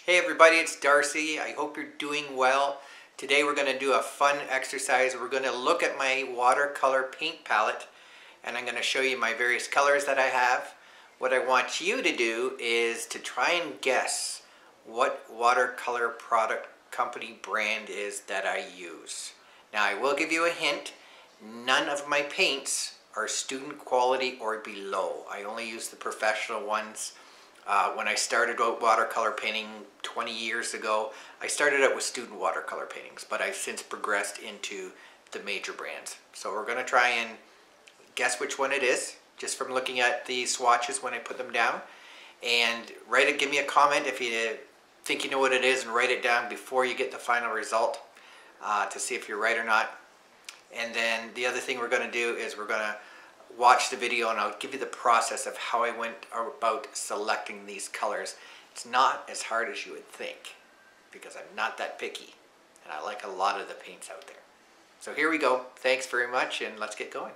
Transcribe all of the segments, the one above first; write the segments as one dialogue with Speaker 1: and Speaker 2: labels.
Speaker 1: Hey everybody, it's Darcy. I hope you're doing well. Today we're going to do a fun exercise. We're going to look at my watercolor paint palette and I'm going to show you my various colors that I have. What I want you to do is to try and guess what watercolor product company brand is that I use. Now I will give you a hint. None of my paints are student quality or below. I only use the professional ones. When I started out watercolor painting 20 years ago, I started out with student watercolor paintings, but I've since progressed into the major brands. So we're going to try and guess which one it is, just from looking at the swatches when I put them down. And give me a comment if you think you know what it is, and write it down before you get the final result to see if you're right or not. And then the other thing we're going to do is we're going to watch the video and I'll give you the process of how I went about selecting these colors. It's not as hard as you would think because I'm not that picky and I like a lot of the paints out there. So here we go. Thanks very much and let's get going.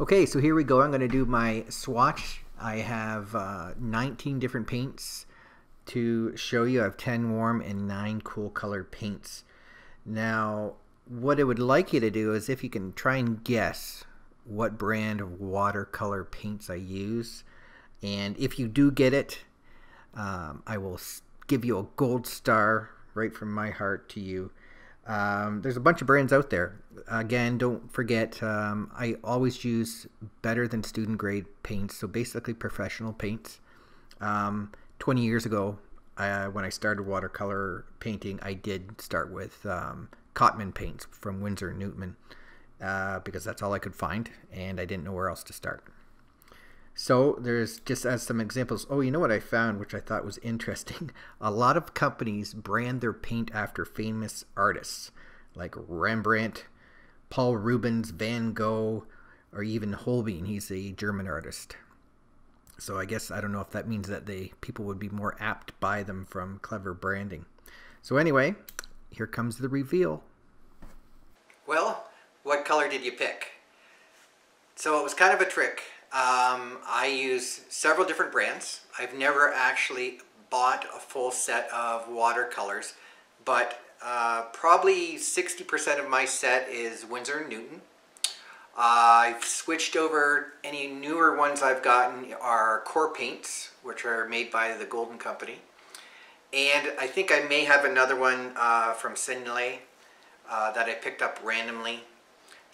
Speaker 1: Okay, so here we go. I'm going to do my swatch. I have 19 different paints to show you. I have 10 warm and 9 cool colored paints. Now, what I would like you to do is if you can try and guess what brand of watercolor paints I use. And if you do get it, I will give you a gold star right from my heart to you. There's a bunch of brands out there. Again, don't forget, I always use better than student grade paints, so basically professional paints. 20 years ago, when I started watercolor painting, I did start with Cotman paints from Winsor & Newton because that's all I could find and I didn't know where else to start. So there's just as some examples. Oh, you know what I found, which I thought was interesting? A lot of companies brand their paint after famous artists like Rembrandt, Paul Rubens, Van Gogh, or even Holbein. He's a German artist. So I guess I don't know if that means that people would be more apt to buy them from clever branding. So anyway, here comes the reveal. Well, what color did you pick? So it was kind of a trick. I use several different brands. I've never actually bought a full set of watercolors, but probably 60% of my set is Winsor & Newton. I've switched over. Any newer ones I've gotten are Core Paints, which are made by the Golden Company. And I think I may have another one from Sennelier that I picked up randomly.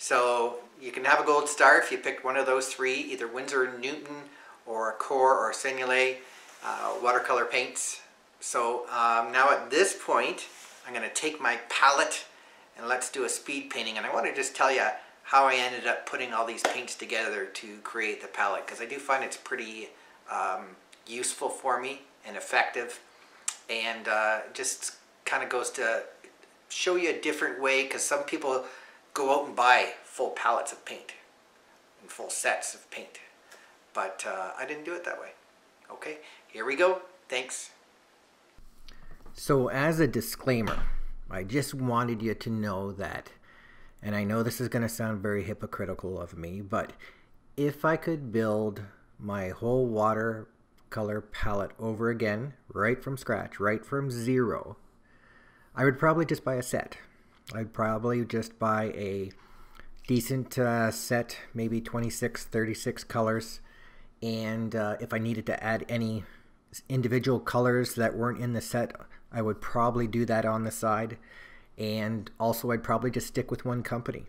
Speaker 1: So you can have a gold star if you picked one of those three, either Winsor & Newton or Core or Sennelier watercolor paints. So now at this point, I'm going to take my palette and let's do a speed painting. And I want to just tell you how I ended up putting all these paints together to create the palette, because I do find it's pretty useful for me and effective. And just kind of goes to show you a different way, because some people go out and buy full palettes of paint and full sets of paint, but I didn't do it that way. Okay, here we go. Thanks. So as a disclaimer, I just wanted you to know that, and I know this is going to sound very hypocritical of me, but if I could build my whole watercolor palette over again, right from scratch, right from zero, I would probably just buy a set. I'd probably just buy a decent set, maybe 26, 36 colors, and if I needed to add any individual colors that weren't in the set, I would probably do that on the side, and also I'd probably just stick with one company.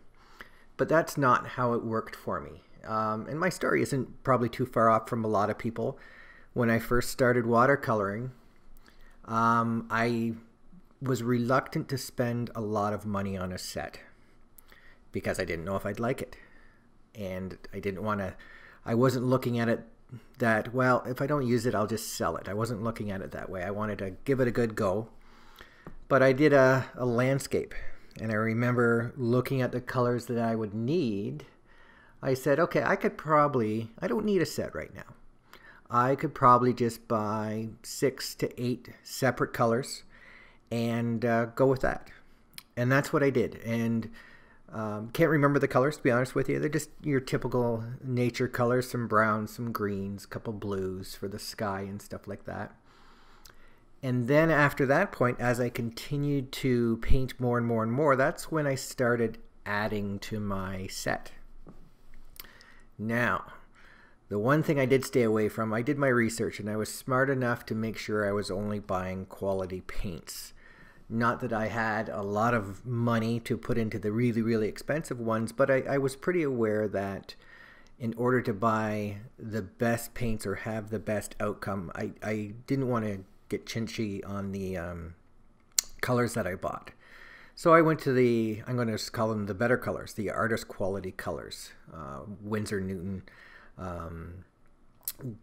Speaker 1: But that's not how it worked for me, and my story isn't probably too far off from a lot of people. When I first started watercoloring, I was reluctant to spend a lot of money on a set because I didn't know if I'd like it. And I wasn't looking at it that, well, if I don't use it, I'll just sell it. I wasn't looking at it that way. I wanted to give it a good go. But I did a landscape, and I remember looking at the colors that I would need. I said, okay, I don't need a set right now. I could probably just buy 6 to 8 separate colors and go with that. And that's what I did. And Can't remember the colors, to be honest with you. They're just your typical nature colors, some browns, some greens, a couple blues for the sky and stuff like that. And then after that point, as I continued to paint more and more and more, that's when I started adding to my set. Now, the one thing I did stay away from, I did my research and I was smart enough to make sure I was only buying quality paints. Not that I had a lot of money to put into the really, really expensive ones, but I was pretty aware that in order to buy the best paints or have the best outcome, I didn't want to get chinchy on the colors that I bought. So I went to the, I'm going to call them the better colors, the artist quality colors. Winsor Newton,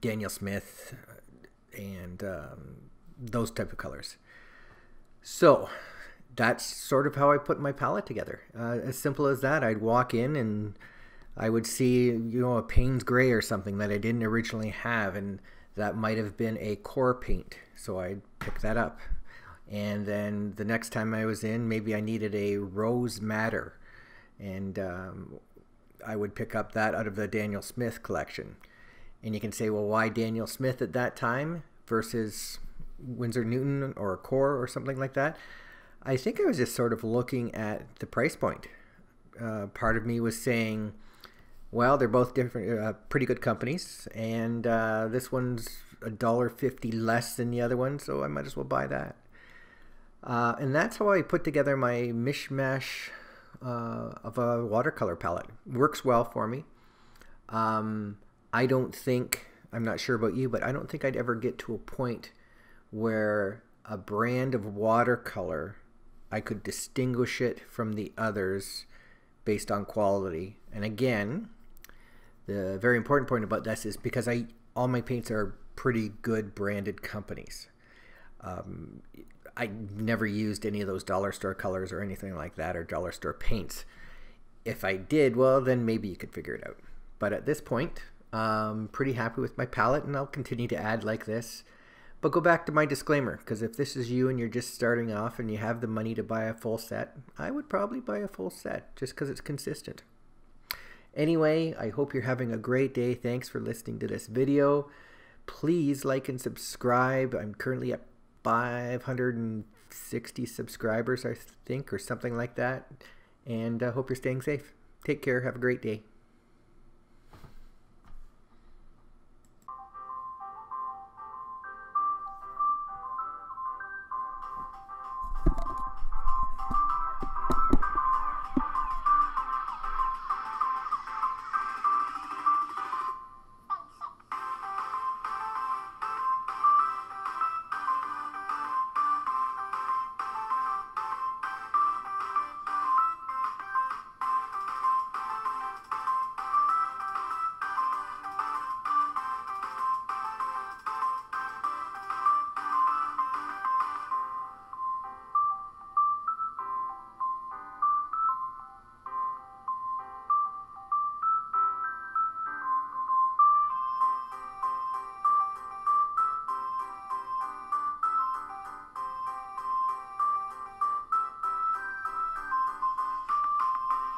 Speaker 1: Daniel Smith, and those type of colors. So that's sort of how I put my palette together. As simple as that. I'd walk in and I would see, you know, a Payne's Gray or something that I didn't originally have, and that might have been a core paint. So I'd pick that up. And then the next time I was in, maybe I needed a Rose Madder, and I would pick up that out of the Daniel Smith collection. And you can say, well, why Daniel Smith at that time versus Winsor Newton or a core or something like that? I think I was just sort of looking at the price point. Part of me was saying, well, they're both different, pretty good companies, and this one's $1.50 less than the other one, so I might as well buy that. And that's how I put together my mishmash of a watercolor palette. Works well for me. I don't think, I'm not sure about you, but I don't think I'd ever get to a point where a brand of watercolor, I could distinguish it from the others based on quality. And again, the very important point about this is because all my paints are pretty good branded companies. I never used any of those dollar store colors or anything like that, or dollar store paints. If I did, well, then maybe you could figure it out. But at this point, I'm pretty happy with my palette, and I'll continue to add like this. But go back to my disclaimer, because if this is you and you're just starting off and you have the money to buy a full set, I would probably buy a full set just because it's consistent. Anyway, I hope you're having a great day. Thanks for listening to this video. Please like and subscribe. I'm currently at 560 subscribers, I think, or something like that. And I hope you're staying safe. Take care. Have a great day.